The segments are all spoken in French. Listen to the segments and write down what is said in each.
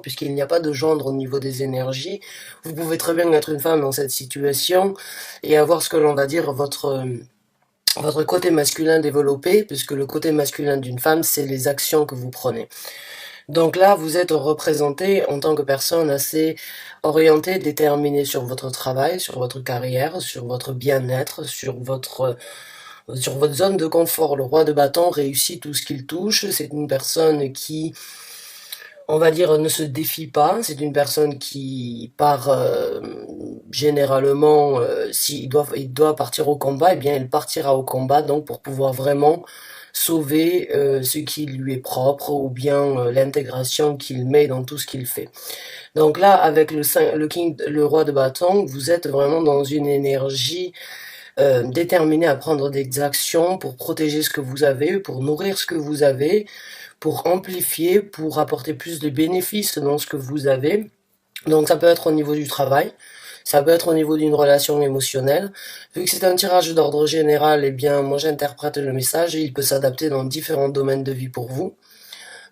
puisqu'il n'y a pas de gendre au niveau des énergies. Vous pouvez très bien être une femme dans cette situation et avoir ce que l'on va dire votre côté masculin développé, puisque le côté masculin d'une femme, c'est les actions que vous prenez. Donc là, vous êtes représenté en tant que personne assez orientée, déterminée sur votre travail, sur votre carrière, sur votre bien-être, sur votre zone de confort. Le roi de bâton réussit tout ce qu'il touche. C'est une personne qui, on va dire, ne se défie pas. C'est une personne qui part généralement, s'il il doit partir au combat, eh bien, il partira au combat, donc pour pouvoir vraiment sauver ce qui lui est propre ou bien l'intégration qu'il met dans tout ce qu'il fait. Donc là, avec le roi de bâton, vous êtes vraiment dans une énergie déterminée à prendre des actions pour protéger ce que vous avez, pour nourrir ce que vous avez, pour amplifier, pour apporter plus de bénéfices dans ce que vous avez. Donc ça peut être au niveau du travail, ça peut être au niveau d'une relation émotionnelle. Vu que c'est un tirage d'ordre général, eh bien moi j'interprète le message et il peut s'adapter dans différents domaines de vie pour vous.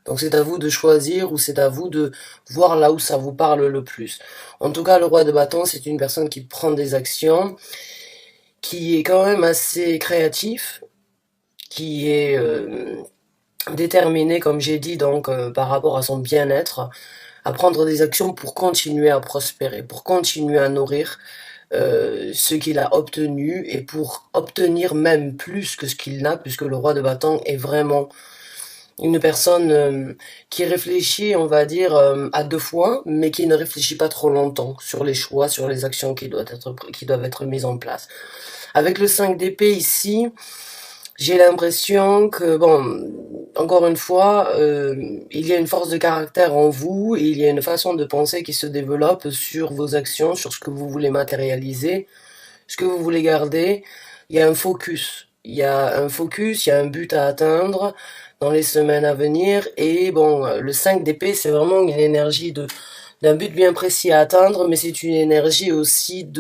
Donc c'est à vous de choisir ou c'est à vous de voir là où ça vous parle le plus. En tout cas, le roi de bâton, c'est une personne qui prend des actions, qui est quand même assez créatif, qui est déterminé, comme j'ai dit, donc par rapport à son bien-être, à prendre des actions pour continuer à prospérer, pour continuer à nourrir ce qu'il a obtenu et pour obtenir même plus que ce qu'il n'a, puisque le roi de bâton est vraiment une personne qui réfléchit, on va dire, à deux fois, mais qui ne réfléchit pas trop longtemps sur les choix, sur les actions qui doivent être mises en place. Avec le 5 d'épée ici, j'ai l'impression que, bon, encore une fois, il y a une force de caractère en vous, et il y a une façon de penser qui se développe sur vos actions, sur ce que vous voulez matérialiser, ce que vous voulez garder. Il y a un focus. Il y a un focus, il y a un but à atteindre dans les semaines à venir. Et bon, le 5 d'épée, c'est vraiment une énergie d'un but bien précis à atteindre, mais c'est une énergie aussi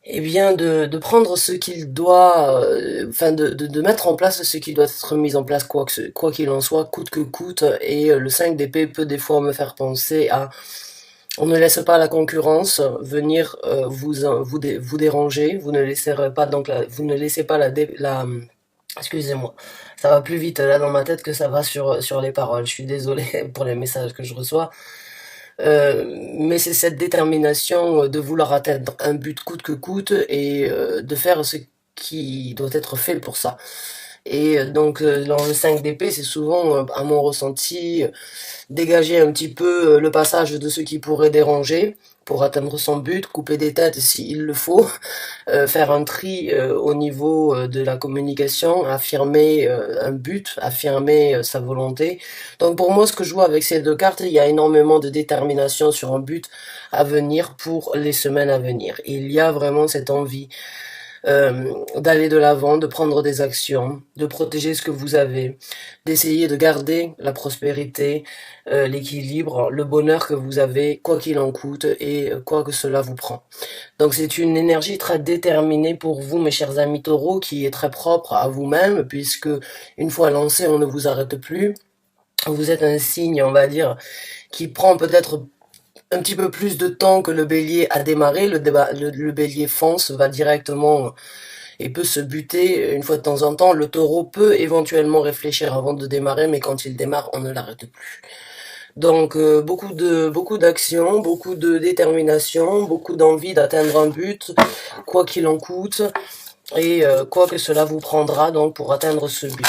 eh bien de prendre ce qu'il doit, enfin de mettre en place ce qui doit être mis en place, quoi qu'il en soit, coûte que coûte. Et le 5 d'épée peut des fois me faire penser à on ne laisse pas la concurrence venir vous déranger. Vous ne laisserez pas donc vous ne laissez pas excusez-moi, ça va plus vite là dans ma tête que ça va sur les paroles. Je suis désolé pour les messages que je reçois. Mais c'est cette détermination de vouloir atteindre un but coûte que coûte et de faire ce qui doit être fait pour ça. Et donc dans le 5 d'épée, c'est souvent, à mon ressenti, dégager un petit peu le passage de ce qui pourrait déranger pour atteindre son but, couper des têtes s'il le faut, faire un tri au niveau de la communication, affirmer un but, affirmer sa volonté. Donc pour moi, ce que je vois avec ces deux cartes, il y a énormément de détermination sur un but à venir pour les semaines à venir. Il y a vraiment cette envie d'aller de l'avant, de prendre des actions, de protéger ce que vous avez, d'essayer de garder la prospérité, l'équilibre, le bonheur que vous avez, quoi qu'il en coûte et quoi que cela vous prend. Donc c'est une énergie très déterminée pour vous, mes chers amis taureaux, qui est très propre à vous-même, puisque une fois lancé, on ne vous arrête plus. Vous êtes un signe, on va dire, qui prend peut-être un petit peu plus de temps que le bélier a démarré. Le bélier fonce, va directement et peut se buter une fois de temps en temps. Le taureau peut éventuellement réfléchir avant de démarrer, mais quand il démarre, on ne l'arrête plus. Donc beaucoup d'actions, beaucoup de détermination, beaucoup d'envie d'atteindre un but, quoi qu'il en coûte, et quoi que cela vous prendra donc pour atteindre ce but.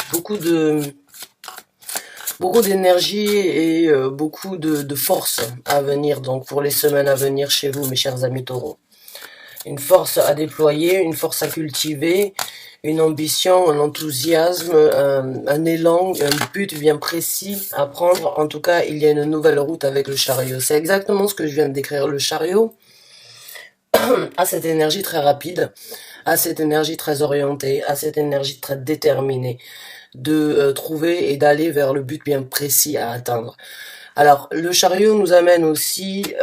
Beaucoup d'énergie et beaucoup de force à venir donc pour les semaines à venir chez vous, mes chers amis taureaux. Une force à déployer, une force à cultiver, une ambition, un enthousiasme, un élan, un but bien précis à prendre. En tout cas, il y a une nouvelle route avec le chariot. C'est exactement ce que je viens de décrire. Le chariot a cette énergie très rapide, a cette énergie très orientée, a cette énergie très déterminée de trouver et d'aller vers le but bien précis à atteindre. Alors, le chariot nous amène aussi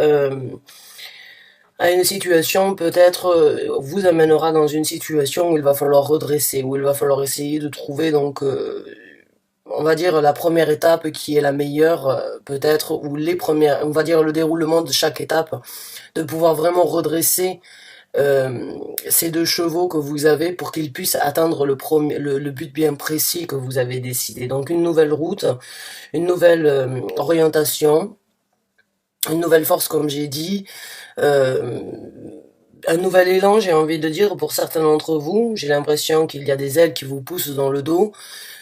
à une situation, peut-être vous amènera dans une situation où il va falloir redresser, où il va falloir essayer de trouver donc on va dire, la première étape qui est la meilleure, peut-être, ou les premières, on va dire le déroulement de chaque étape, de pouvoir vraiment redresser ces deux chevaux que vous avez pour qu'ils puissent atteindre le but bien précis que vous avez décidé. Donc une nouvelle route, une nouvelle orientation, une nouvelle force comme j'ai dit, euh, un nouvel élan, j'ai envie de dire, pour certains d'entre vous. J'ai l'impression qu'il y a des ailes qui vous poussent dans le dos,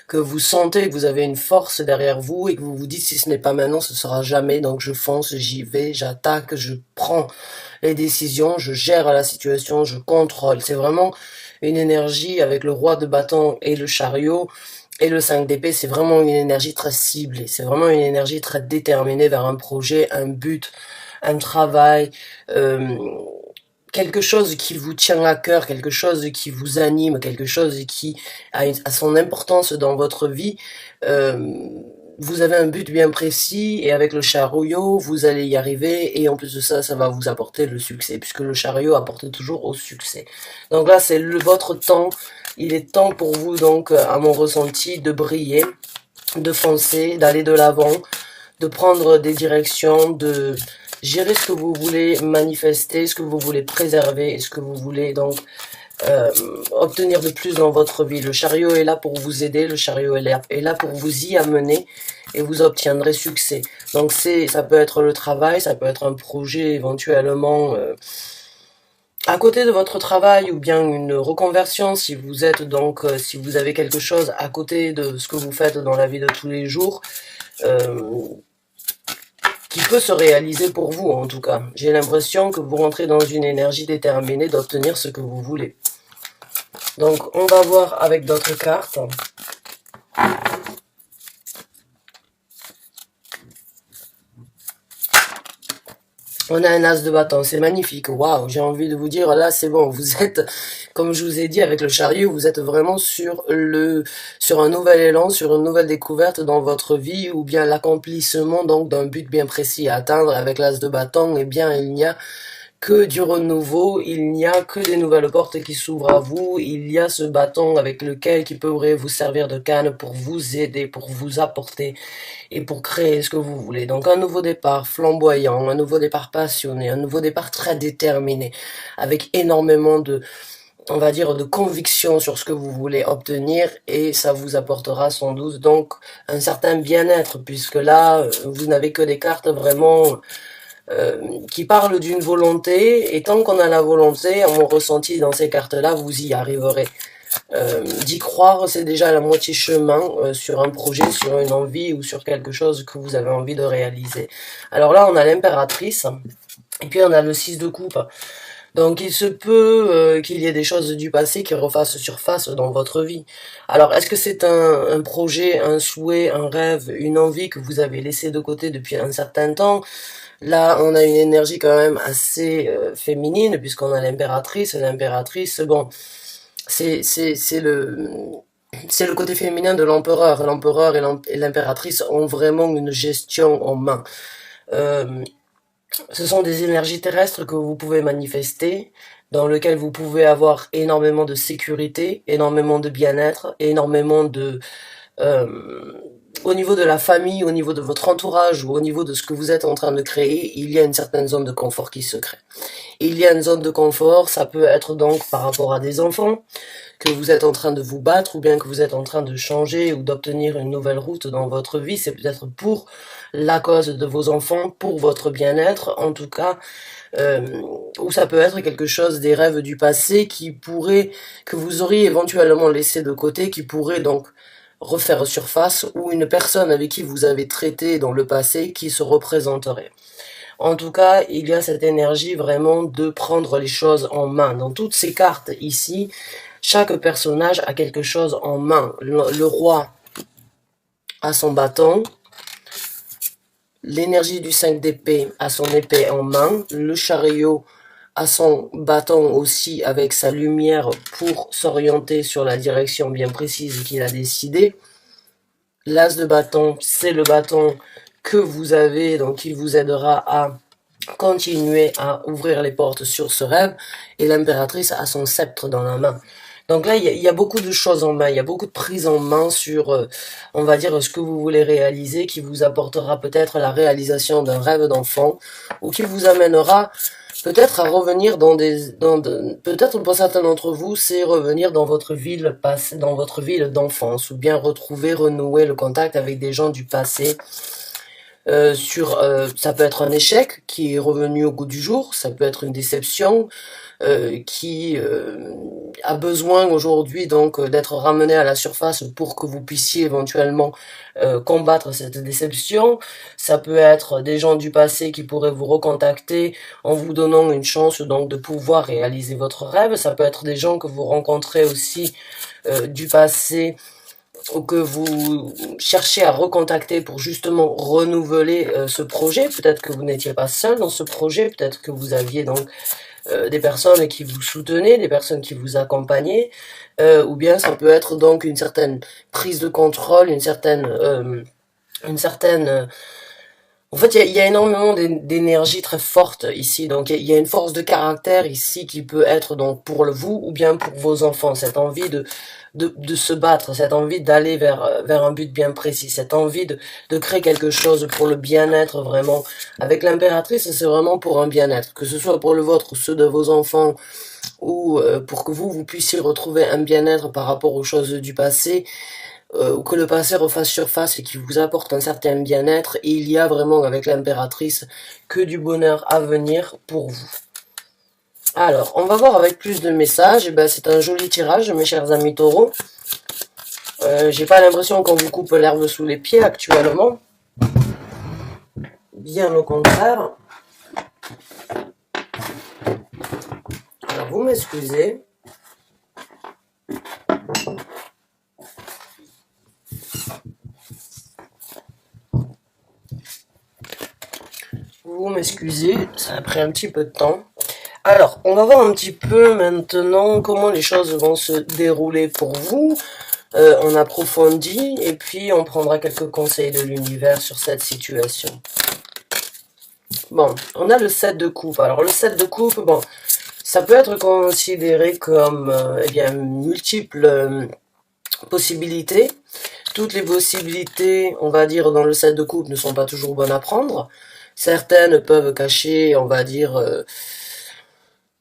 que vous sentez que vous avez une force derrière vous et que vous vous dites si ce n'est pas maintenant, ce sera jamais. Donc je fonce, j'y vais, j'attaque, je prends les décisions, je gère la situation, je contrôle. C'est vraiment une énergie avec le roi de bâton et le chariot et le 5 d'épée. C'est vraiment une énergie très ciblée. C'est vraiment une énergie très déterminée vers un projet, un but, un travail, quelque chose qui vous tient à cœur, quelque chose qui vous anime, quelque chose qui a son importance dans votre vie. Vous avez un but bien précis et avec le chariot, vous allez y arriver et en plus de ça, ça va vous apporter le succès puisque le chariot apporte toujours au succès. Donc là, c'est votre temps. Il est temps pour vous donc, à mon ressenti, de briller, de foncer, d'aller de l'avant, de prendre des directions, de gérer ce que vous voulez manifester, ce que vous voulez préserver et ce que vous voulez donc obtenir de plus dans votre vie. Le chariot est là pour vous aider, le chariot est là pour vous y amener et vous obtiendrez succès. Donc ça peut être le travail, ça peut être un projet éventuellement à côté de votre travail ou bien une reconversion si vous êtes donc si vous avez quelque chose à côté de ce que vous faites dans la vie de tous les jours. Qui peut se réaliser pour vous en tout cas. J'ai l'impression que vous rentrez dans une énergie déterminée d'obtenir ce que vous voulez. Donc on va voir avec d'autres cartes. On a un as de bâton, c'est magnifique, waouh, j'ai envie de vous dire, là c'est bon, vous êtes, comme je vous ai dit avec le chariot, vous êtes vraiment sur un nouvel élan, sur une nouvelle découverte dans votre vie, ou bien l'accomplissement donc d'un but bien précis à atteindre avec l'as de bâton, eh bien il n'y a que du renouveau, il n'y a que des nouvelles portes qui s'ouvrent à vous, il y a ce bâton avec lequel qui pourrait vous servir de canne pour vous aider, pour vous apporter et pour créer ce que vous voulez. Donc un nouveau départ flamboyant, un nouveau départ passionné, un nouveau départ très déterminé, avec énormément de, on va dire, de conviction sur ce que vous voulez obtenir et ça vous apportera sans doute donc un certain bien-être puisque là, vous n'avez que des cartes vraiment qui parle d'une volonté, et tant qu'on a la volonté, à mon ressenti dans ces cartes-là, vous y arriverez. D'y croire, c'est déjà la moitié chemin sur un projet, sur une envie ou sur quelque chose que vous avez envie de réaliser. Alors là, on a l'impératrice, et puis on a le 6 de coupe. Donc il se peut qu'il y ait des choses du passé qui refassent surface dans votre vie. Alors est-ce que c'est un projet, un souhait, un rêve, une envie que vous avez laissé de côté depuis un certain temps? Là, on a une énergie quand même assez féminine, puisqu'on a l'impératrice. L'impératrice, bon, c'est le côté féminin de l'empereur. L'empereur et l'impératrice ont vraiment une gestion en main. Ce sont des énergies terrestres que vous pouvez manifester, dans lesquelles vous pouvez avoir énormément de sécurité, énormément de bien-être, énormément de au niveau de la famille, au niveau de votre entourage ou au niveau de ce que vous êtes en train de créer, il y a une certaine zone de confort qui se crée. Il y a une zone de confort, ça peut être donc par rapport à des enfants, que vous êtes en train de vous battre ou bien que vous êtes en train de changer ou d'obtenir une nouvelle route dans votre vie, c'est peut-être pour la cause de vos enfants, pour votre bien-être en tout cas, ou ça peut être quelque chose des rêves du passé que vous auriez éventuellement laissé de côté, qui pourrait donc refaire surface, ou une personne avec qui vous avez traité dans le passé qui se représenterait. En tout cas, il y a cette énergie vraiment de prendre les choses en main. Dans toutes ces cartes ici, chaque personnage a quelque chose en main. Le roi a son bâton, l'énergie du 5 d'épée a son épée en main, le chariot a son bâton aussi avec sa lumière pour s'orienter sur la direction bien précise qu'il a décidé. L'as de bâton, c'est le bâton que vous avez, donc il vous aidera à continuer à ouvrir les portes sur ce rêve. Et l'impératrice a son sceptre dans la main. Donc là, il y a beaucoup de choses en main, il y a beaucoup de prise en main sur, on va dire, ce que vous voulez réaliser, qui vous apportera peut-être la réalisation d'un rêve d'enfant, ou qui vous amènera peut-être à revenir peut-être pour certains d'entre vous, c'est revenir dans votre ville passée, dans votre ville d'enfance, ou bien retrouver, renouer le contact avec des gens du passé. Ça peut être un échec qui est revenu au goût du jour, ça peut être une déception, qui a besoin aujourd'hui donc d'être ramené à la surface pour que vous puissiez éventuellement combattre cette déception. Ça peut être des gens du passé qui pourraient vous recontacter en vous donnant une chance donc de pouvoir réaliser votre rêve. Ça peut être des gens que vous rencontrez aussi du passé ou que vous cherchez à recontacter pour justement renouveler ce projet. Peut-être que vous n'étiez pas seul dans ce projet, peut-être que vous aviez donc des personnes qui vous soutenaient, des personnes qui vous accompagnaient, ou bien ça peut être donc une certaine prise de contrôle, en fait, il y a énormément d'énergie très forte ici, donc il y a une force de caractère ici qui peut être donc pour vous ou bien pour vos enfants, cette envie de se battre, cette envie d'aller vers un but bien précis, cette envie de créer quelque chose pour le bien-être vraiment. Avec l'impératrice, c'est vraiment pour un bien-être, que ce soit pour le vôtre ou ceux de vos enfants, ou pour que vous puissiez retrouver un bien-être par rapport aux choses du passé, ou que le passé refasse surface et qui vous apporte un certain bien-être. Et il y a vraiment avec l'impératrice que du bonheur à venir pour vous. Alors, on va voir avec plus de messages. Et ben, c'est un joli tirage, mes chers amis taureaux. J'ai pas l'impression qu'on vous coupe l'herbe sous les pieds actuellement. Bien au contraire. Alors, vous m'excusez. Vous m'excusez, ça a pris un petit peu de temps. Alors, on va voir un petit peu maintenant comment les choses vont se dérouler pour vous. On approfondit et puis on prendra quelques conseils de l'univers sur cette situation. Bon, on a le 7 de coupe. Alors le 7 de coupe, bon, ça peut être considéré comme eh bien, multiples possibilités. Toutes les possibilités, on va dire, dans le 7 de coupe ne sont pas toujours bonnes à prendre. Certaines peuvent cacher, on va dire,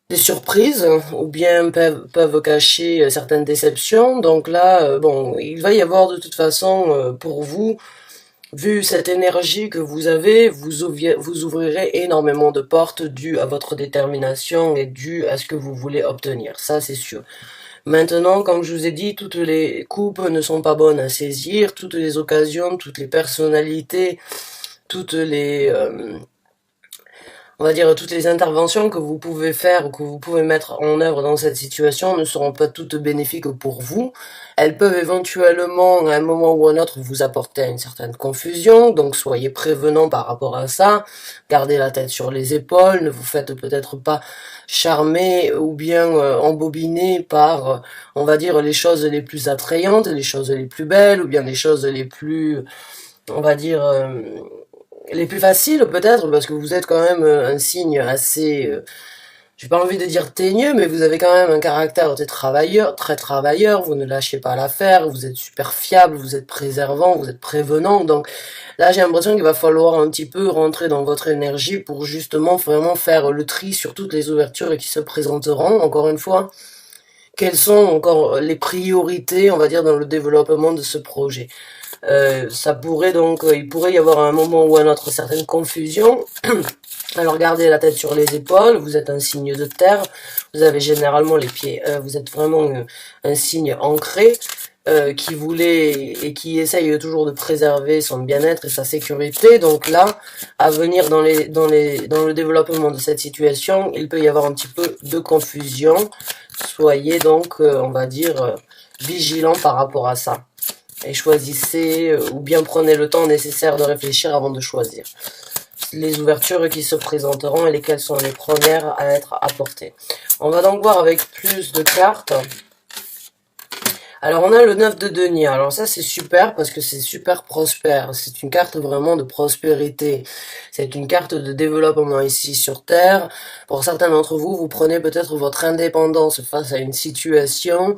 des surprises, ou bien peuvent cacher certaines déceptions. Donc là, bon, il va y avoir de toute façon, pour vous, vu cette énergie que vous avez, vous ouvrirez énormément de portes dues à votre détermination et dues à ce que vous voulez obtenir. Ça, c'est sûr. Maintenant, comme je vous ai dit, toutes les coupes ne sont pas bonnes à saisir, toutes les occasions, toutes les personnalités, toutes les... on va dire toutes les interventions que vous pouvez faire ou que vous pouvez mettre en œuvre dans cette situation ne seront pas toutes bénéfiques pour vous. Elles peuvent éventuellement, à un moment ou à un autre, vous apporter une certaine confusion, donc soyez prévenants par rapport à ça. Gardez la tête sur les épaules, ne vous faites peut-être pas charmer ou bien embobiner par, on va dire, les choses les plus attrayantes, les choses les plus belles, ou bien les choses les plus, on va dire... les plus faciles peut-être, parce que vous êtes quand même un signe assez, j'ai pas envie de dire teigneux, mais vous avez quand même un caractère très travailleur, vous ne lâchez pas l'affaire, vous êtes super fiable, vous êtes préservant, vous êtes prévenant, donc là j'ai l'impression qu'il va falloir un petit peu rentrer dans votre énergie pour justement vraiment faire le tri sur toutes les ouvertures qui se présenteront, encore une fois. Quelles sont encore les priorités, on va dire, dans le développement de ce projet? Ça pourrait donc, il pourrait y avoir un moment ou un autre certaine confusion. Alors gardez la tête sur les épaules, vous êtes un signe de terre, vous avez généralement les pieds, vous êtes vraiment un signe ancré, qui voulait et qui essaye toujours de préserver son bien-être et sa sécurité. Donc là, à venir dans le développement de cette situation, il peut y avoir un petit peu de confusion. Soyez donc, on va dire, vigilant par rapport à ça. Et choisissez, ou bien prenez le temps nécessaire de réfléchir avant de choisir les ouvertures qui se présenteront et lesquelles sont les premières à être apportées. On va donc voir avec plus de cartes. Alors on a le 9 de denier, alors ça c'est super parce que c'est super prospère, c'est une carte vraiment de prospérité, c'est une carte de développement ici sur Terre. Pour certains d'entre vous, vous prenez peut-être votre indépendance face à une situation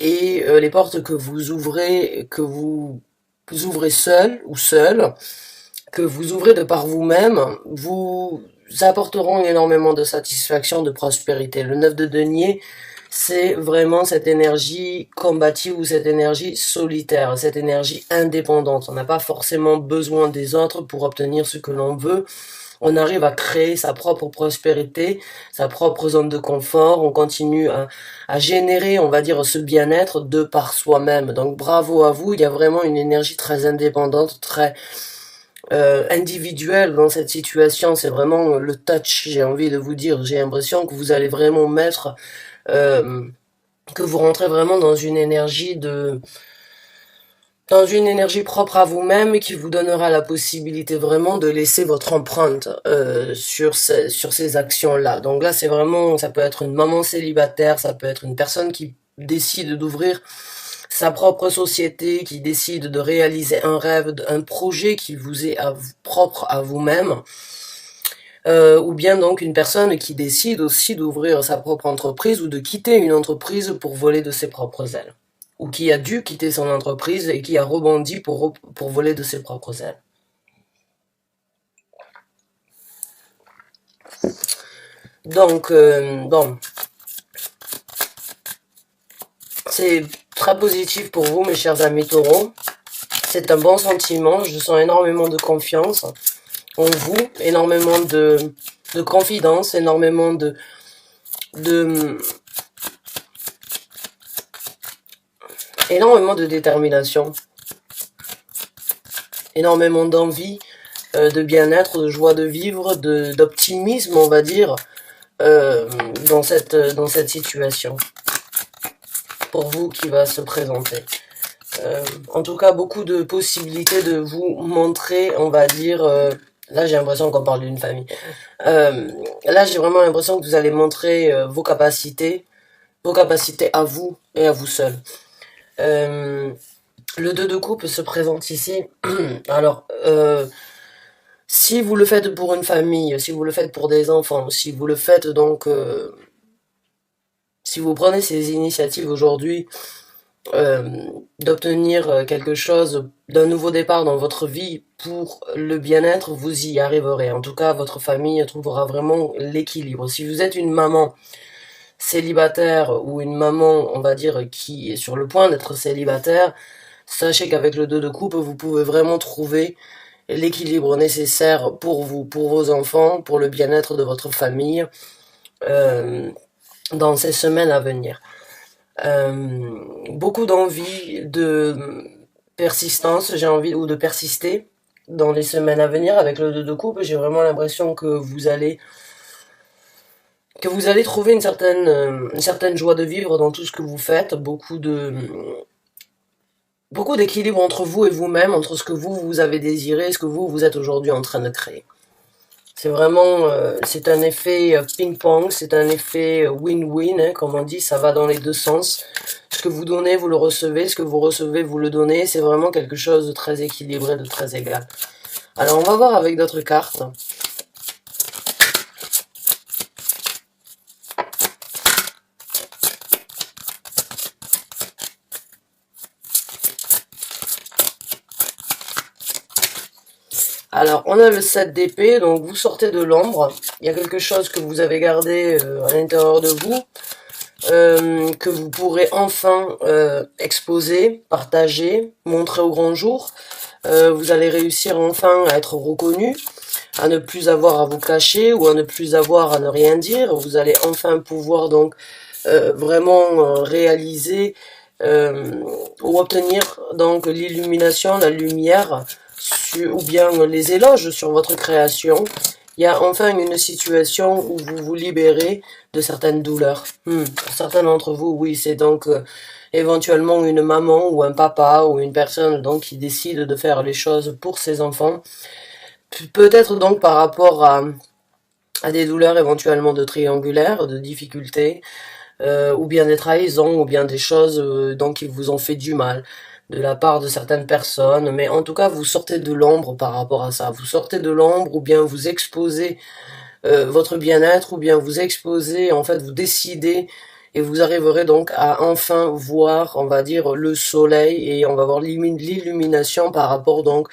et les portes que vous ouvrez, vous ouvrez seul ou seul, que vous ouvrez de par vous-même, vous apporteront énormément de satisfaction, de prospérité. Le 9 de denier, c'est vraiment cette énergie combative ou cette énergie solitaire, cette énergie indépendante. On n'a pas forcément besoin des autres pour obtenir ce que l'on veut. On arrive à créer sa propre prospérité, sa propre zone de confort. On continue à générer, on va dire, ce bien-être de par soi-même. Donc bravo à vous. Il y a vraiment une énergie très indépendante, très individuelle dans cette situation. C'est vraiment le touch, j'ai envie de vous dire. J'ai l'impression que vous allez vraiment mettre... Euh, que vous rentrez vraiment dans une énergie propre à vous-même qui vous donnera la possibilité vraiment de laisser votre empreinte sur ces actions-là. Donc là, c'est vraiment, ça peut être une maman célibataire, ça peut être une personne qui décide d'ouvrir sa propre société, qui décide de réaliser un rêve, un projet qui vous est propre à vous-même. Ou bien donc une personne qui décide aussi d'ouvrir sa propre entreprise ou de quitter une entreprise pour voler de ses propres ailes. Ou qui a dû quitter son entreprise et qui a rebondi pour voler de ses propres ailes. Donc, bon, c'est très positif pour vous, mes chers amis taureaux. C'est un bon sentiment, je sens énormément de confiance en vous, énormément de confidence, énormément de détermination, énormément d'envie, de bien-être, de joie de vivre, d'optimisme, on va dire, dans cette situation, pour vous qui va se présenter. En tout cas, beaucoup de possibilités de vous montrer, on va dire... là, j'ai l'impression qu'on parle d'une famille. Là, j'ai vraiment l'impression que vous allez montrer vos capacités à vous et à vous seul. Le 2 de coupe se présente ici. Alors, si vous le faites pour une famille, si vous le faites pour des enfants, si vous le faites donc... si vous prenez ces initiatives aujourd'hui, d'obtenir quelque chose, d'un nouveau départ dans votre vie pour le bien-être, vous y arriverez. En tout cas, votre famille trouvera vraiment l'équilibre. Si vous êtes une maman célibataire ou une maman, on va dire, qui est sur le point d'être célibataire, sachez qu'avec le 2 de coupe, vous pouvez vraiment trouver l'équilibre nécessaire pour vous, pour vos enfants, pour le bien-être de votre famille, dans ces semaines à venir. Beaucoup d'envie, de persistance, j'ai envie, ou de persister dans les semaines à venir avec le 2 de coupe. J'ai vraiment l'impression que vous allez trouver une certaine joie de vivre dans tout ce que vous faites, beaucoup d'équilibre entre vous et vous-même, entre ce que vous avez désiré et ce que vous êtes aujourd'hui en train de créer. C'est vraiment, c'est un effet ping-pong, c'est un effet win-win, hein, comme on dit, ça va dans les deux sens. Ce que vous donnez, vous le recevez, ce que vous recevez, vous le donnez, c'est vraiment quelque chose de très équilibré, de très égal. Alors on va voir avec d'autres cartes. Alors, on a le 7 d'épée, donc vous sortez de l'ombre. Il y a quelque chose que vous avez gardé à l'intérieur de vous, que vous pourrez enfin exposer, partager, montrer au grand jour. Vous allez réussir enfin à être reconnu, à ne plus avoir à vous cacher ou à ne plus avoir à ne rien dire. Vous allez enfin pouvoir donc vraiment réaliser ou obtenir donc l'illumination, la lumière, ou bien les éloges sur votre création. Il y a enfin une situation où vous vous libérez de certaines douleurs. Pour certains d'entre vous, oui, c'est donc éventuellement une maman ou un papa ou une personne donc qui décide de faire les choses pour ses enfants. Peut-être donc par rapport à des douleurs éventuellement de triangulaire, de difficultés, ou bien des trahisons, ou bien des choses donc qui vous ont fait du mal de la part de certaines personnes, mais en tout cas vous sortez de l'ombre par rapport à ça, vous sortez de l'ombre ou bien vous exposez votre bien-être ou bien vous exposez, en fait vous décidez et vous arriverez donc à enfin voir, on va dire, le soleil et on va voir l'illumination par rapport donc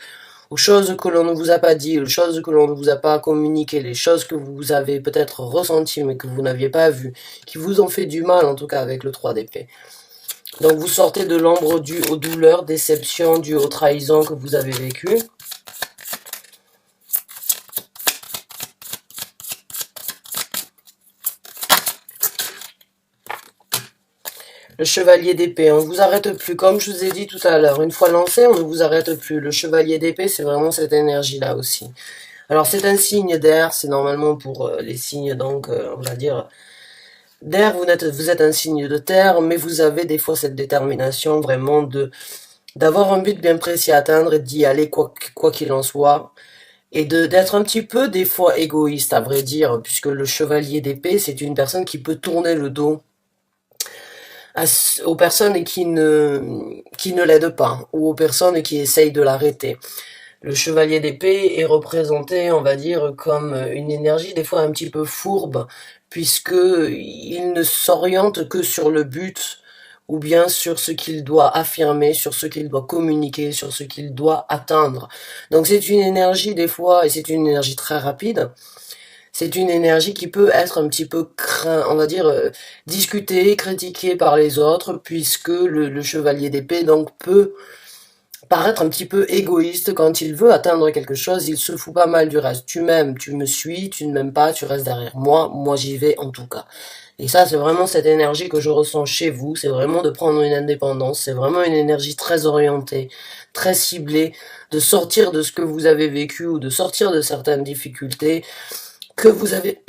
aux choses que l'on ne vous a pas dit, aux choses que l'on ne vous a pas communiquées, les choses que vous avez peut-être ressenties mais que vous n'aviez pas vues, qui vous ont fait du mal en tout cas avec le 3 d'épée. Donc vous sortez de l'ombre due aux douleurs, déceptions, dues aux trahisons que vous avez vécues. Le chevalier d'épée, on ne vous arrête plus, comme je vous ai dit tout à l'heure. Une fois lancé, on ne vous arrête plus. Le chevalier d'épée, c'est vraiment cette énergie-là aussi. Alors c'est un signe d'air, c'est normalement pour les signes, donc on va dire d'air, vous êtes un signe de terre, mais vous avez des fois cette détermination vraiment d'avoir un but bien précis à atteindre et d'y aller quoi qu'il en soit. Et d'être un petit peu des fois égoïste, à vrai dire, puisque le chevalier d'épée, c'est une personne qui peut tourner le dos aux personnes qui ne l'aident pas, ou aux personnes qui essayent de l'arrêter. Le chevalier d'épée est représenté, on va dire, comme une énergie des fois un petit peu fourbe, puisque il ne s'oriente que sur le but, ou bien sur ce qu'il doit affirmer, sur ce qu'il doit communiquer, sur ce qu'il doit atteindre. Donc c'est une énergie des fois, et c'est une énergie très rapide, c'est une énergie qui peut être un petit peu on va dire, discutée, critiquée par les autres, puisque le chevalier d'épée donc peut paraître un petit peu égoïste quand il veut atteindre quelque chose, il se fout pas mal du reste. Tu m'aimes, tu me suis, tu ne m'aimes pas, tu restes derrière moi, moi j'y vais en tout cas. Et ça, c'est vraiment cette énergie que je ressens chez vous, c'est vraiment de prendre une indépendance, c'est vraiment une énergie très orientée, très ciblée, de sortir de ce que vous avez vécu ou de sortir de certaines difficultés que vous avez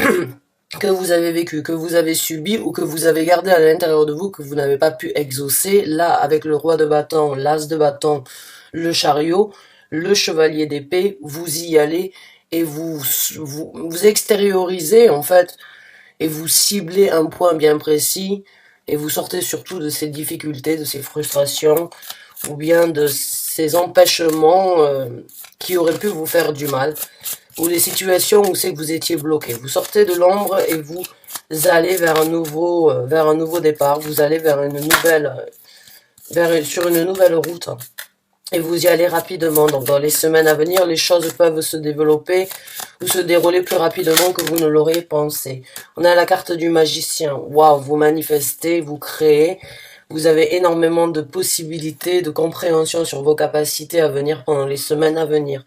que vous avez vécu, que vous avez subi ou que vous avez gardé à l'intérieur de vous, que vous n'avez pas pu exaucer. Là, avec le roi de bâton, l'as de bâton, le chariot, le chevalier d'épée, vous y allez et vous extériorisez en fait et vous ciblez un point bien précis et vous sortez surtout de ces difficultés, de ces frustrations ou bien de ces empêchements qui auraient pu vous faire du mal, ou des situations où c'est que vous étiez bloqué. Vous sortez de l'ombre et vous allez vers un nouveau départ, vous allez vers une nouvelle, sur une nouvelle route. Et vous y allez rapidement. Donc dans les semaines à venir, les choses peuvent se développer ou se dérouler plus rapidement que vous ne l'auriez pensé. On a la carte du magicien. Waouh, vous manifestez, vous créez. Vous avez énormément de possibilités, de compréhension sur vos capacités à venir pendant les semaines à venir.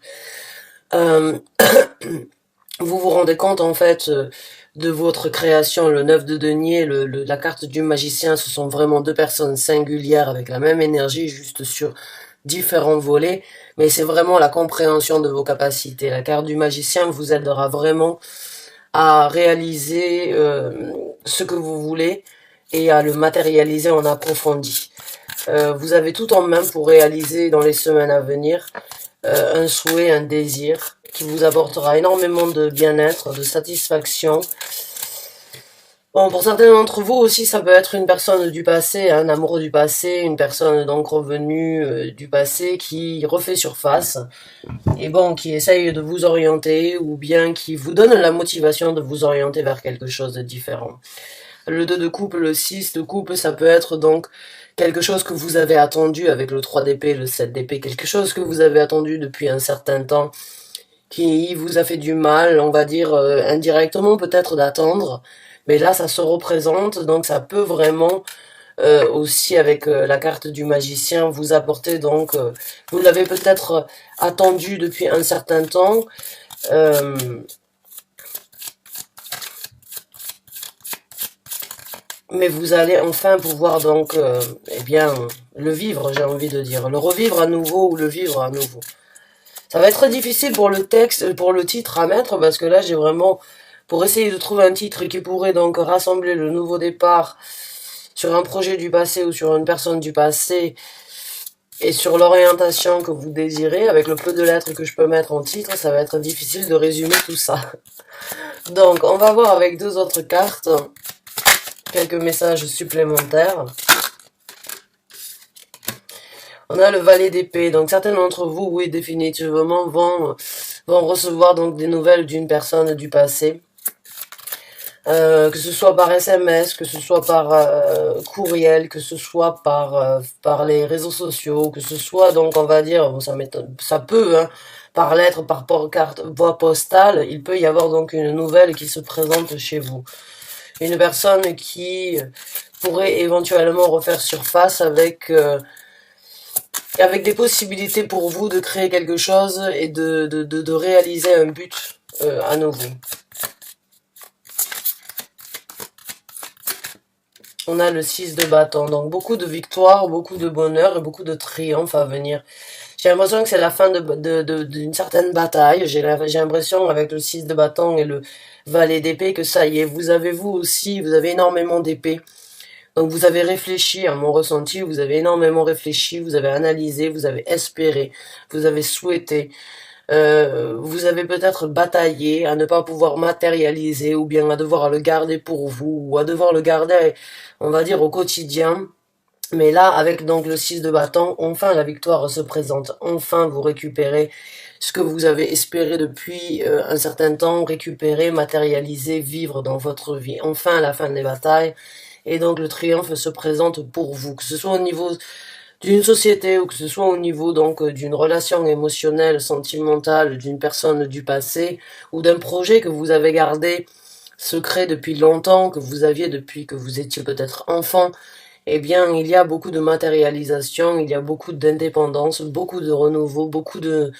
Vous vous rendez compte en fait de votre création, le 9 de denier, la carte du magicien, ce sont vraiment deux personnes singulières avec la même énergie, juste sur différents volets, mais c'est vraiment la compréhension de vos capacités. La carte du magicien vous aidera vraiment à réaliser ce que vous voulez et à le matérialiser en approfondi. Vous avez tout en main pour réaliser dans les semaines à venir un souhait, un désir qui vous apportera énormément de bien-être, de satisfaction. Bon, pour certains d'entre vous aussi, ça peut être une personne du passé, un amoureux du passé, une personne donc revenue du passé qui refait surface et bon, qui essaye de vous orienter ou bien qui vous donne la motivation de vous orienter vers quelque chose de différent. Le 2 de coupe, le 6 de coupe, ça peut être donc quelque chose que vous avez attendu avec le 3 d'épée, le 7 d'épée, quelque chose que vous avez attendu depuis un certain temps, qui vous a fait du mal, on va dire indirectement peut-être d'attendre, mais là ça se représente, donc ça peut vraiment aussi avec la carte du magicien vous apporter donc, vous l'avez peut-être attendu depuis un certain temps, mais vous allez enfin pouvoir donc, eh bien, le vivre, j'ai envie de dire, le revivre à nouveau ou le vivre à nouveau. Ça va être difficile pour le texte, pour le titre à mettre, parce que là j'ai vraiment, pour essayer de trouver un titre qui pourrait donc rassembler le nouveau départ sur un projet du passé ou sur une personne du passé, et sur l'orientation que vous désirez, avec le peu de lettres que je peux mettre en titre, ça va être difficile de résumer tout ça. Donc, on va voir avec deux autres cartes. quelques messages supplémentaires. On a le valet d'épée, donc certains d'entre vous, oui, définitivement, vont recevoir donc des nouvelles d'une personne du passé. Que ce soit par SMS, que ce soit par courriel, que ce soit par les réseaux sociaux, que ce soit donc on va dire, bon, ça peut, hein, par lettre, par carte, voie postale, il peut y avoir donc une nouvelle qui se présente chez vous. Une personne qui pourrait éventuellement refaire surface avec des possibilités pour vous de créer quelque chose et de réaliser un but à nouveau. On a le 6 de bâton, donc beaucoup de victoires, beaucoup de bonheur et beaucoup de triomphe à venir. J'ai l'impression que c'est la fin d'une certaine bataille. J'ai l'impression avec le 6 de bâton et le valet d'épée que ça y est, vous avez énormément d'épées. Donc vous avez réfléchi à mon ressenti, vous avez énormément réfléchi, vous avez analysé, vous avez espéré, vous avez souhaité. Vous avez peut-être bataillé à ne pas pouvoir matérialiser ou bien à devoir le garder pour vous ou à devoir le garder, on va dire, au quotidien. Mais là, avec donc le 6 de bâton, enfin la victoire se présente. Enfin vous récupérez ce que vous avez espéré depuis un certain temps, récupérer, matérialiser, vivre dans votre vie. Enfin la fin des batailles. Et donc le triomphe se présente pour vous, que ce soit au niveau d'une société ou que ce soit au niveau donc d'une relation émotionnelle, sentimentale, d'une personne du passé ou d'un projet que vous avez gardé secret depuis longtemps, que vous aviez depuis que vous étiez peut-être enfant. Eh bien, il y a beaucoup de matérialisation, il y a beaucoup d'indépendance, beaucoup de renouveau, beaucoup de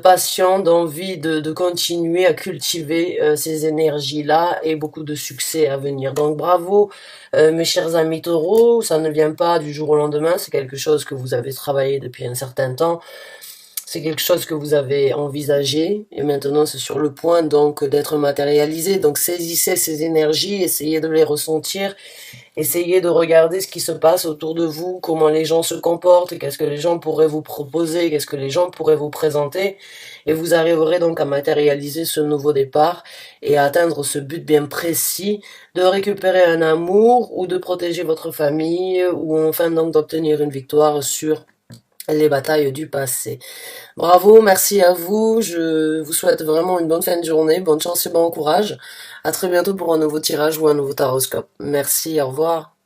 passion, d'envie de continuer à cultiver ces énergies-là et beaucoup de succès à venir. Donc bravo mes chers amis taureaux, ça ne vient pas du jour au lendemain, c'est quelque chose que vous avez travaillé depuis un certain temps. C'est quelque chose que vous avez envisagé et maintenant c'est sur le point donc d'être matérialisé. Donc saisissez ces énergies, essayez de les ressentir, essayez de regarder ce qui se passe autour de vous, comment les gens se comportent, qu'est-ce que les gens pourraient vous proposer, qu'est-ce que les gens pourraient vous présenter. Et vous arriverez donc à matérialiser ce nouveau départ et à atteindre ce but bien précis de récupérer un amour ou de protéger votre famille ou enfin donc d'obtenir une victoire sur les batailles du passé. Bravo, merci à vous, je vous souhaite vraiment une bonne fin de journée, bonne chance et bon courage. À très bientôt pour un nouveau tirage ou un nouveau taroscope. Merci, au revoir.